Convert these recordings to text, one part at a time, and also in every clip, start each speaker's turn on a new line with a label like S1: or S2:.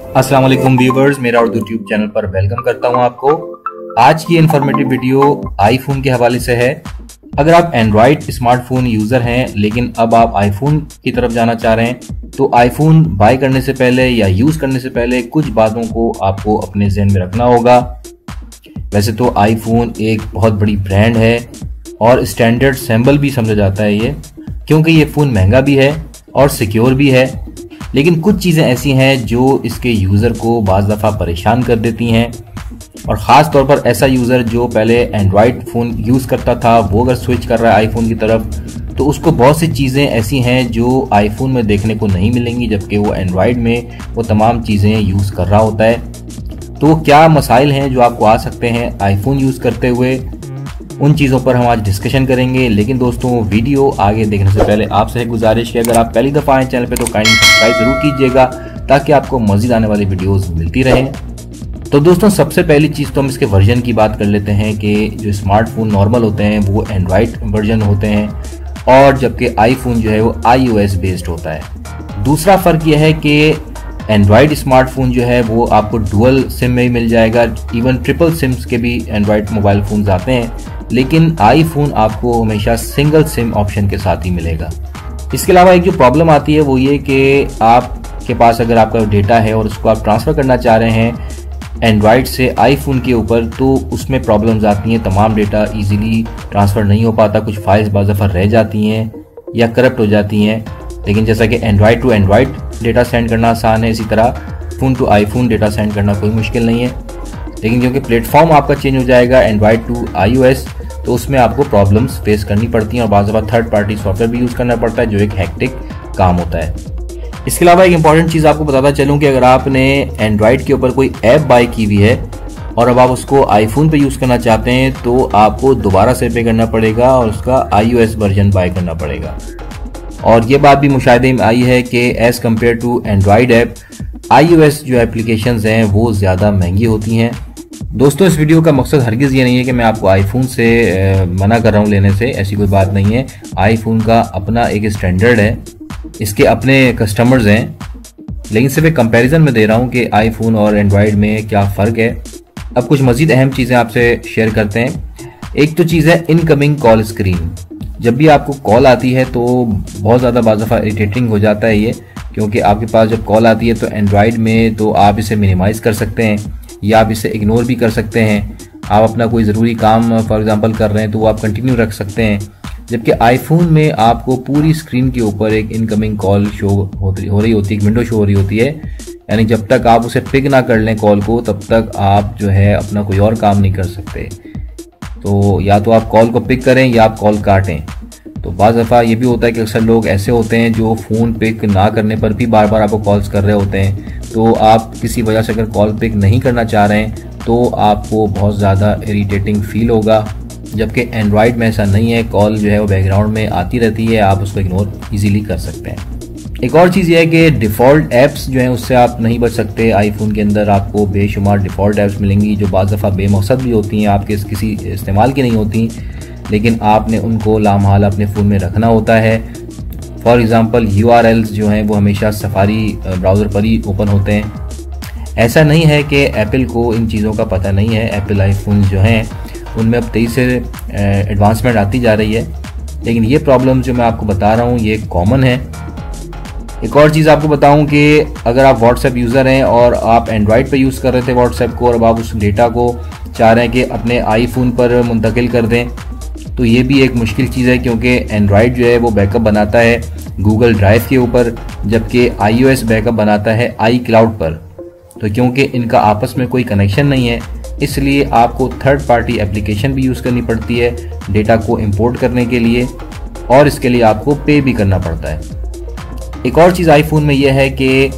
S1: अस्सलाम वालेकुम व्यूवर्स, मेरा उर्दू ट्यूब चैनल पर वेलकम करता हूं आपको। आज की इन्फॉर्मेटिव वीडियो आईफोन के हवाले से है। अगर आप एंड्रॉयड स्मार्टफोन यूजर हैं लेकिन अब आप आईफोन की तरफ जाना चाह रहे हैं तो आईफोन बाय करने से पहले या यूज करने से पहले कुछ बातों को आपको अपने ज़हन में रखना होगा। वैसे तो आईफोन एक बहुत बड़ी ब्रांड है और स्टैंडर्ड सिंबल भी समझा जाता है ये, क्योंकि ये फ़ोन महंगा भी है और सिक्योर भी है। लेकिन कुछ चीज़ें ऐसी हैं जो इसके यूज़र को बाज़ दफ़ा परेशान कर देती हैं, और ख़ास तौर पर ऐसा यूज़र जो पहले एंड्रॉयड फ़ोन यूज़ करता था वो अगर स्विच कर रहा है आईफोन की तरफ तो उसको बहुत सी चीज़ें ऐसी हैं जो आईफोन में देखने को नहीं मिलेंगी, जबकि वो एंड्रॉयड में वो तमाम चीज़ें यूज़ कर रहा होता है। तो क्या मसाइल हैं जो आपको आ सकते हैं आईफोन यूज़ करते हुए, उन चीज़ों पर हम आज डिस्कशन करेंगे। लेकिन दोस्तों, वीडियो आगे देखने से पहले आपसे एक गुजारिश है, अगर आप पहली दफ़ा आए चैनल पे तो काइंडली सब्सक्राइब ज़रूर कीजिएगा ताकि आपको मज़ीद आने वाली वीडियोस मिलती रहें। तो दोस्तों, सबसे पहली चीज़ तो हम इसके वर्जन की बात कर लेते हैं कि जो स्मार्टफोन नॉर्मल होते हैं वो एंड्रॉयड वर्जन होते हैं और जबकि आईफोन जो है वो iOS बेस्ड होता है। दूसरा फ़र्क यह है कि एंड्रॉयड स्मार्टफोन जो है वो आपको डुअल सिम में ही मिल जाएगा, इवन ट्रिपल सिम्स के भी एंड्रॉयड मोबाइल फ़ोन्स आते हैं, लेकिन आईफोन आपको हमेशा सिंगल सिम ऑप्शन के साथ ही मिलेगा। इसके अलावा एक जो प्रॉब्लम आती है वो ये कि आपके पास अगर आपका डेटा है और उसको आप ट्रांसफ़र करना चाह रहे हैं एंड्रॉयड से आईफोन के ऊपर तो उसमें प्रॉब्लम्स आती हैं। तमाम डेटा इजीली ट्रांसफ़र नहीं हो पाता, कुछ फाइल्स बाज़ दफ़ा रह जाती हैं या करप्ट हो जाती हैं। लेकिन जैसा कि Android to Android data send करना आसान है, इसी तरह phone to iPhone data send करना कोई मुश्किल नहीं है। लेकिन क्योंकि प्लेटफॉर्म आपका चेंज हो जाएगा एंड्रॉयड टू iOS तो उसमें आपको प्रॉब्लम्स फेस करनी पड़ती हैं और बाज़ दफ़ा थर्ड पार्टी सॉफ्टवेयर भी यूज़ करना पड़ता है जो एक हैक्टिक काम होता है। इसके अलावा एक इंपॉर्टेंट चीज़ आपको बताता चलूँ कि अगर आपने एंड्रॉयड के ऊपर कोई ऐप बाय की हुई है और अब आप उसको आईफोन पे यूज़ करना चाहते हैं तो आपको दोबारा से पे करना पड़ेगा और उसका iOS वर्जन बाय करना पड़ेगा। और ये बात भी मुशाहिदे में आई है कि as compare to Android app iOS जो एप्लीकेशंस हैं वो ज़्यादा महंगी होती हैं। दोस्तों, इस वीडियो का मकसद हरगिज़ ये नहीं है कि मैं आपको आईफोन से मना कर रहा हूँ लेने से, ऐसी कोई बात नहीं है। आईफोन का अपना एक स्टैंडर्ड है, इसके अपने कस्टमर्स हैं, लेकिन सिर्फ एक कंपैरिजन में दे रहा हूँ कि आईफोन और एंड्रॉयड में क्या फ़र्क है। अब कुछ मज़ीद अहम चीज़ें आपसे शेयर करते हैं। एक तो चीज़ है इनकमिंग कॉल स्क्रीन। जब भी आपको कॉल आती है तो बहुत ज़्यादा बाज़ दफ़ा इरिटेटिंग हो जाता है ये, क्योंकि आपके पास जब कॉल आती है तो एंड्रॉयड में तो आप इसे मिनिमाइज़ कर सकते हैं या आप इसे इग्नोर भी कर सकते हैं। आप अपना कोई ज़रूरी काम फॉर एग्जांपल कर रहे हैं तो वो आप कंटिन्यू रख सकते हैं, जबकि आईफोन में आपको पूरी स्क्रीन के ऊपर एक इनकमिंग कॉल शो हो रही होती है, एक विंडो शो हो रही होती है। यानी जब तक आप उसे पिक ना कर लें कॉल को तब तक आप जो है अपना कोई और काम नहीं कर सकते। तो या तो आप कॉल को पिक करें या आप कॉल काटें। तो बाज़ दफ़ा ये भी होता है कि अक्सर लोग ऐसे होते हैं जो फ़ोन पिक ना करने पर भी बार बार आपको कॉल्स कर रहे होते हैं। तो आप किसी वजह से अगर कॉल पिक नहीं करना चाह रहे हैं तो आपको बहुत ज़्यादा इरिटेटिंग फील होगा, जबकि एंड्रॉयड में ऐसा नहीं है। कॉल जो है वो बैकग्राउंड में आती रहती है, आप उसको इग्नोर ईजीली कर सकते हैं। एक और चीज़ ये है कि डिफ़ॉल्ट ऐप्स जो हैं उससे आप नहीं बच सकते। आईफोन के अंदर आपको बेशुमार डिफ़ॉल्ट ऐप्स मिलेंगी जो बाज़ दफ़ा बेमकसद भी होती हैं, आपके किसी इस्तेमाल की नहीं होती, लेकिन आपने उनको लामहाल अपने फ़ोन में रखना होता है। फॉर एग्ज़ाम्पल URLs जो हैं वो हमेशा सफारी ब्राउज़र पर ही ओपन होते हैं। ऐसा नहीं है कि एप्पल को इन चीज़ों का पता नहीं है। एप्पल आईफोन जो हैं उनमें अब तेज़ी से एडवांसमेंट आती जा रही है, लेकिन ये प्रॉब्लम जो मैं आपको बता रहा हूँ ये कॉमन है। एक और चीज़ आपको बताऊं कि अगर आप व्हाट्सएप यूज़र हैं और आप एंड्रॉयड पे यूज़ कर रहे थे व्हाट्सएप को और अब आप उस डेटा को चाह रहे हैं कि अपने आईफोन पर मुंतकिल कर दें, तो ये भी एक मुश्किल चीज़ है, क्योंकि एंड्रॉयड जो है वो बैकअप बनाता है गूगल ड्राइव के ऊपर, जबकि iOS बैकअप बनाता है iCloud पर। तो क्योंकि इनका आपस में कोई कनेक्शन नहीं है इसलिए आपको थर्ड पार्टी एप्लीकेशन भी यूज़ करनी पड़ती है डेटा को इंपोर्ट करने के लिए, और इसके लिए आपको पे भी करना पड़ता है। एक और चीज़ आईफोन में यह है कि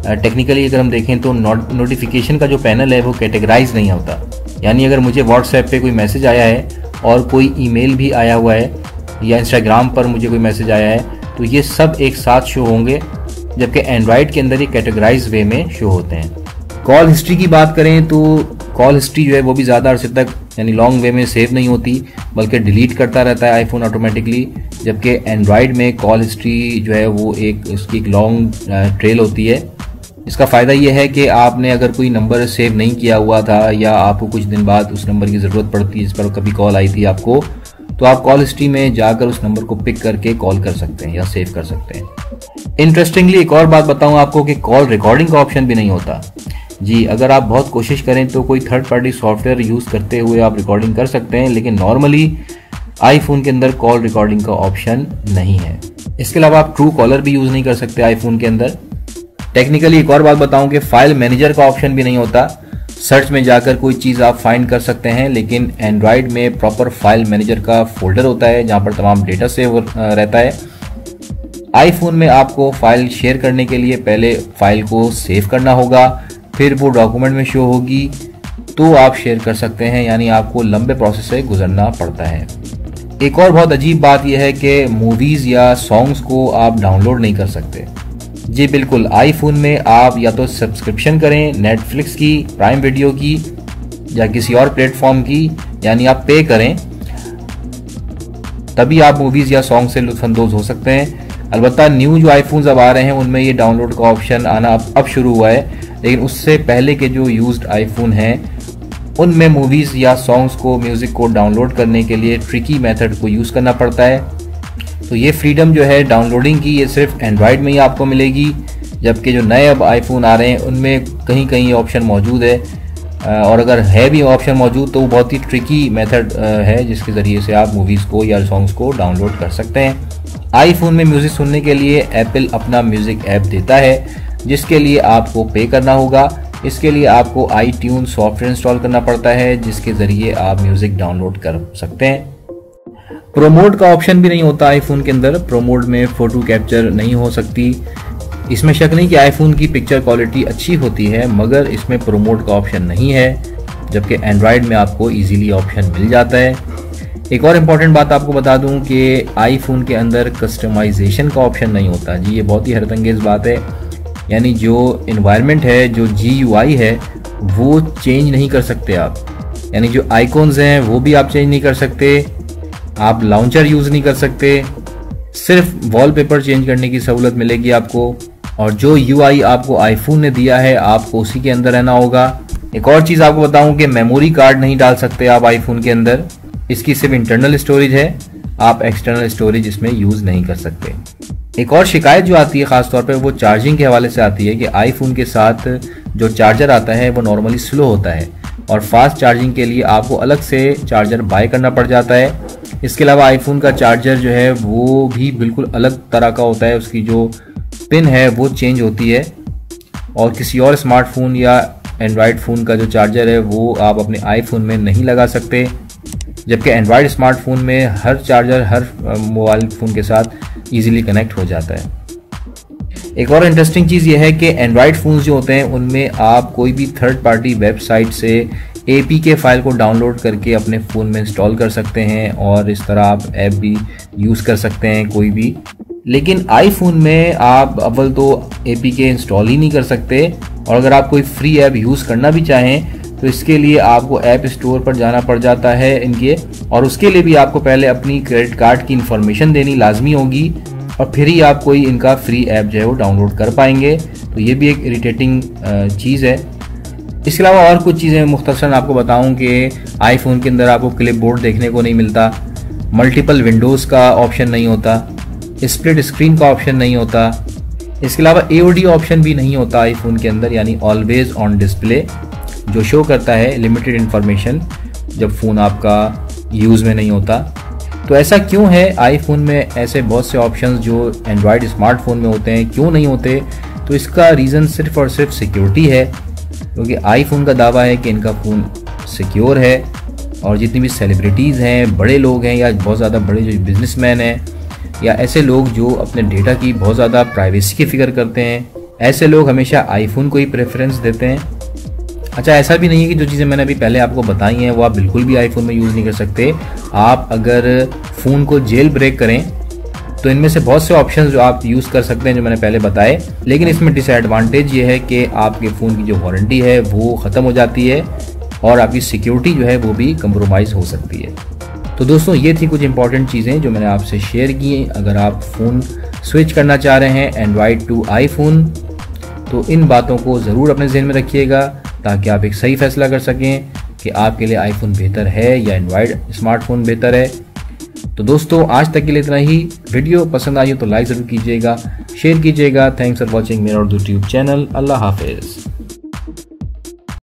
S1: टेक्निकली अगर हम देखें तो नोटिफिकेशन का जो पैनल है वो कैटेगराइज नहीं होता। यानी अगर मुझे व्हाट्सएप पे कोई मैसेज आया है और कोई ईमेल भी आया हुआ है या इंस्टाग्राम पर मुझे कोई मैसेज आया है तो ये सब एक साथ शो होंगे, जबकि एंड्रॉयड के अंदर ये कैटेगराइज वे में शो होते हैं। कॉल हिस्ट्री की बात करें तो कॉल हिस्ट्री जो है वो भी ज़्यादा अरसे तक यानी लॉन्ग वे में सेव नहीं होती, बल्कि डिलीट करता रहता है आईफोन ऑटोमेटिकली, जबकि एंड्रॉयड में कॉल हिस्ट्री जो है वो उसकी एक लॉन्ग ट्रेल होती है इसका फ़ायदा ये है कि आपने अगर कोई नंबर सेव नहीं किया हुआ था या आपको कुछ दिन बाद उस नंबर की ज़रूरत पड़ती है, जिस पर कभी कॉल आई थी आपको, तो आप कॉल हिस्ट्री में जाकर उस नंबर को पिक करके कॉल कर सकते हैं या सेव कर सकते हैं। इंटरेस्टिंगली एक और बात बताऊं आपको कि कॉल रिकॉर्डिंग का ऑप्शन भी नहीं होता। जी, अगर आप बहुत कोशिश करें तो कोई थर्ड पार्टी सॉफ्टवेयर यूज़ करते हुए आप रिकॉर्डिंग कर सकते हैं, लेकिन नॉर्मली आईफोन के अंदर कॉल रिकॉर्डिंग का ऑप्शन नहीं है। इसके अलावा आप ट्रू कॉलर भी यूज़ नहीं कर सकते आईफोन के अंदर। टेक्निकली एक और बात बताऊं कि फाइल मैनेजर का ऑप्शन भी नहीं होता। सर्च में जाकर कोई चीज़ आप फाइंड कर सकते हैं, लेकिन एंड्रॉयड में प्रॉपर फाइल मैनेजर का फोल्डर होता है जहां पर तमाम डेटा सेव रहता है। आईफोन में आपको फाइल शेयर करने के लिए पहले फाइल को सेव करना होगा, फिर वो डॉक्यूमेंट में शो होगी तो आप शेयर कर सकते हैं, यानी आपको लंबे प्रोसेस से गुजरना पड़ता है। एक और बहुत अजीब बात यह है कि मूवीज़ या सॉन्ग्स को आप डाउनलोड नहीं कर सकते। जी बिल्कुल, आईफोन में आप या तो सब्सक्रिप्शन करें नेटफ्लिक्स की, प्राइम वीडियो की या किसी और प्लेटफॉर्म की, यानी आप पे करें, तभी आप मूवीज़ या सॉन्ग से लुत्फानंदोज हो सकते हैं। अलबत्ता न्यू जो आईफोन्स अब आ रहे हैं उनमें ये डाउनलोड का ऑप्शन आना अब शुरू हुआ है, लेकिन उससे पहले के जो यूज्ड आईफोन हैं उनमें मूवीज़ या सॉन्ग्स को, म्यूज़िक को डाउनलोड करने के लिए ट्रिकी मेथड को यूज़ करना पड़ता है। तो ये फ्रीडम जो है डाउनलोडिंग की, ये सिर्फ एंड्रॉयड में ही आपको मिलेगी, जबकि जो नए अब आईफोन आ रहे हैं उनमें कहीं कहीं ऑप्शन मौजूद है, और अगर है भी ऑप्शन मौजूद तो वो बहुत ही ट्रिकी मेथड है जिसके ज़रिए से आप मूवीज़ को या सॉन्ग्स को डाउनलोड कर सकते हैं। आईफोन में म्यूज़िक सुनने के लिए एप्पल अपना म्यूज़िक ऐप देता है, जिसके लिए आपको पे करना होगा। इसके लिए आपको iTunes सॉफ्टवेयर इंस्टॉल करना पड़ता है, जिसके ज़रिए आप म्यूज़िक डाउनलोड कर सकते हैं। प्रोमोड का ऑप्शन भी नहीं होता आईफोन के अंदर। प्रोमोड में फ़ोटो कैप्चर नहीं हो सकती। इसमें शक नहीं कि आईफोन की पिक्चर क्वालिटी अच्छी होती है, मगर इसमें प्रोमोड का ऑप्शन नहीं है, जबकि एंड्रॉयड में आपको इजीली ऑप्शन मिल जाता है। एक और इम्पॉर्टेंट बात आपको बता दूं कि आईफोन के अंदर कस्टमाइजेशन का ऑप्शन नहीं होता। जी, ये बहुत ही हैरतअंगेज़ बात है, यानी जो इन्वायरमेंट है, जो GUI है, वो चेंज नहीं कर सकते आप। यानी जो आइकॉन्स हैं वो भी आप चेंज नहीं कर सकते, आप लॉन्चर यूज़ नहीं कर सकते, सिर्फ वॉलपेपर चेंज करने की सहूलत मिलेगी आपको। और जो UI आपको आईफोन ने दिया है आपको उसी के अंदर रहना होगा। एक और चीज़ आपको बताऊं कि मेमोरी कार्ड नहीं डाल सकते आप आईफोन के अंदर। इसकी सिर्फ इंटरनल स्टोरेज है, आप एक्सटर्नल स्टोरेज इसमें यूज़ नहीं कर सकते। एक और शिकायत जो आती है ख़ासतौर पे वो चार्जिंग के हवाले से आती है कि आईफोन के साथ जो चार्जर आता है वो नॉर्मली स्लो होता है और फास्ट चार्जिंग के लिए आपको अलग से चार्जर बाय करना पड़ जाता है। इसके अलावा आईफोन का चार्जर जो है वो भी बिल्कुल अलग तरह का होता है, उसकी जो पिन है वो चेंज होती है, और किसी और स्मार्टफोन या एंड्रॉयड फ़ोन का जो चार्जर है वो आप अपने आईफोन में नहीं लगा सकते, जबकि एंड्रॉयड स्मार्टफोन में हर चार्जर हर मोबाइल फ़ोन के साथ ईजिली कनेक्ट हो जाता है। एक और इंटरेस्टिंग चीज़ ये है कि एंड्रॉयड फ़ोन्स जो होते हैं उनमें आप कोई भी थर्ड पार्टी वेबसाइट से APK फाइल को डाउनलोड करके अपने फ़ोन में इंस्टॉल कर सकते हैं और इस तरह आप ऐप भी यूज़ कर सकते हैं कोई भी। लेकिन आईफोन में आप अव्वल तो APK इंस्टॉल ही नहीं कर सकते, और अगर आप कोई फ्री ऐप यूज़ करना भी चाहें तो इसके लिए आपको ऐप स्टोर पर जाना पड़ जाता है इनके, और उसके लिए भी आपको पहले अपनी क्रेडिट कार्ड की इंफॉर्मेशन देनी लाजमी होगी, और फिर ही आप कोई इनका फ्री ऐप जो है वो डाउनलोड कर पाएंगे। तो ये भी एक इरिटेटिंग चीज़ है। इसके अलावा और कुछ चीज़ें मुख्तसरन आपको बताऊं कि आईफोन के अंदर आपको क्लिपबोर्ड देखने को नहीं मिलता, मल्टीपल विंडोज़ का ऑप्शन नहीं होता, स्प्लिट स्क्रीन का ऑप्शन नहीं होता। इसके अलावा AOD ऑप्शन भी नहीं होता आईफोन के अंदर, यानी ऑलवेज ऑन डिस्प्ले, जो शो करता है लिमिटेड इन्फॉर्मेशन जब फ़ोन आपका यूज़ में नहीं होता। तो ऐसा क्यों है आईफोन में ऐसे बहुत से ऑप्शंस जो एंड्रॉयड स्मार्टफोन में होते हैं क्यों नहीं होते? तो इसका रीज़न सिर्फ और सिर्फ सिक्योरिटी है, क्योंकि आईफोन का दावा है कि इनका फ़ोन सिक्योर है, और जितनी भी सेलिब्रिटीज़ हैं, बड़े लोग हैं या बहुत ज़्यादा बड़े जो बिजनेसमैन हैं या ऐसे लोग जो अपने डेटा की बहुत ज़्यादा प्राइवेसी की फिक्र करते हैं, ऐसे लोग हमेशा आईफोन को ही प्रेफरेंस देते हैं। अच्छा, ऐसा भी नहीं है कि जो चीज़ें मैंने अभी पहले आपको बताई हैं वो आप बिल्कुल भी आईफोन में यूज़ नहीं कर सकते। आप अगर फ़ोन को जेल ब्रेक करें तो इनमें से बहुत से ऑप्शंस जो आप यूज़ कर सकते हैं जो मैंने पहले बताए, लेकिन इसमें डिसएडवांटेज ये है कि आपके फ़ोन की जो वारंटी है वो ख़त्म हो जाती है और आपकी सिक्योरिटी जो है वो भी कंप्रोमाइज़ हो सकती है। तो दोस्तों, ये थी कुछ इंपॉर्टेंट चीज़ें जो मैंने आपसे शेयर की। अगर आप फ़ोन स्विच करना चाह रहे हैं एंड्रॉयड टू आईफोन तो इन बातों को ज़रूर अपने जहन में रखिएगा ताकि आप एक सही फैसला कर सकें कि आपके लिए आईफोन बेहतर है या एंड्रॉयड स्मार्टफोन बेहतर है। तो दोस्तों आज तक के लिए इतना ही। वीडियो पसंद आई हो तो लाइक ज़रूर कीजिएगा, शेयर कीजिएगा। थैंक्स फॉर वॉचिंग मेरा उर्दू ट्यूब चैनल। अल्लाह हाफिज़।